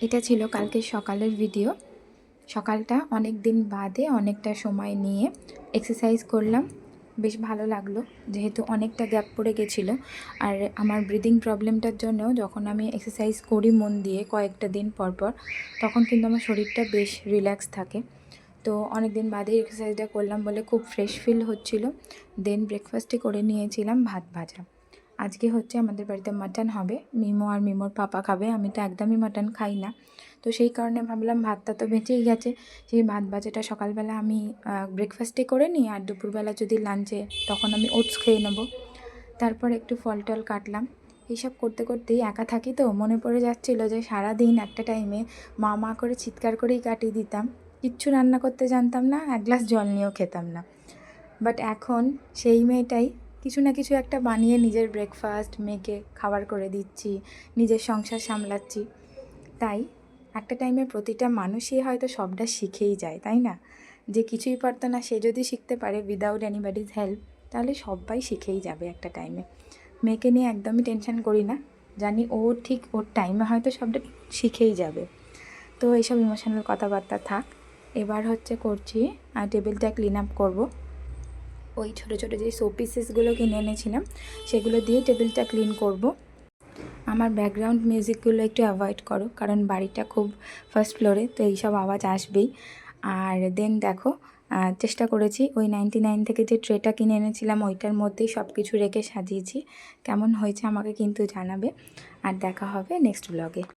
এটা ছিল কালকে সকালের ভিডিও। সকালটা অনেক দিন বাদে অনেকটা সময় নিয়ে এক্সারসাইজ করলাম, বেশ ভালো লাগলো। যেহেতু অনেকটা গ্যাপ পড়ে গেছিলো, আর আমার ব্রিদিং প্রবলেমটার জন্য যখন আমি এক্সারসাইজ করি মন দিয়ে কয়েকটা দিন পর পর, তখন কিন্তু আমার শরীরটা বেশ রিল্যাক্স থাকে। তো অনেক দিন বাদে এক্সারসাইজটা করলাম বলে খুব ফ্রেশ ফিল হচ্ছিলো। দেন ব্রেকফাস্টে করে নিয়েছিলাম ভাত ভাজা। আজকে হচ্ছে আমাদের বাড়িতে মাটন হবে, মিমো আর মিমোর পাপা খাবে। আমি তো একদমই মাটন খাই না, তো সেই কারণে ভাবলাম ভাতটা তো বেঁচেই গেছে, সেই ভাত ভাজাটা সকালবেলা আমি ব্রেকফাস্টে করে নিই, আর দুপুরবেলা যদি লাঞ্চে তখন আমি ওটস খেয়ে নেবো। তারপর একটু ফল টল কাটলাম। এইসব করতে করতেই একা থাকি তো মনে পড়ে যাচ্ছিলো যে সারাদিন একটা টাইমে মা মা করে চিৎকার করেই কাটিয়ে দিতাম, কিচ্ছু রান্না করতে জানতাম না, এক গ্লাস জল নিয়েও খেতাম না। বাট এখন সেই মেয়েটাই কিছু না কিছু একটা বানিয়ে নিজের ব্রেকফাস্ট মেয়েকে খাবার করে দিচ্ছি, নিজের সংসার সামলাচ্ছি। তাই একটা টাইমে প্রতিটা মানুষই হয়তো সবটা শিখেই যায়, তাই না? যে কিছুই পারতো না সে যদি শিখতে পারে উইদাউট এনিবডিজ হেল্প, তাহলে সবাই শিখেই যাবে একটা টাইমে। মেয়েকে নিয়ে একদমই টেনশন করি না, জানি ও ঠিক ওর টাইমে হয়তো সবটা শিখেই যাবে। তো এইসব ইমোশনাল কথাবার্তা থাক, এবার হচ্ছে করছি টেবিলটা ক্লিন আপ করবো। ওই ছোটো ছোটো যে শো পিসেসগুলো কিনে এনেছিলাম সেগুলো দিয়ে টেবিলটা ক্লিন করব। আমার ব্যাকগ্রাউন্ড মিউজিকগুলো একটু অ্যাভয়েড করো, কারণ বাড়িটা খুব ফার্স্ট ফ্লোরে, তো এইসব আওয়াজ আসবেই। আর দেন দেখো, চেষ্টা করেছি ওই 99 থেকে যে ট্রেটা কিনে এনেছিলাম ওইটার মধ্যেই সব কিছু রেখে সাজিয়েছি। কেমন হয়েছে আমাকে কিন্তু জানাবে, আর দেখা হবে নেক্সট ব্লগে।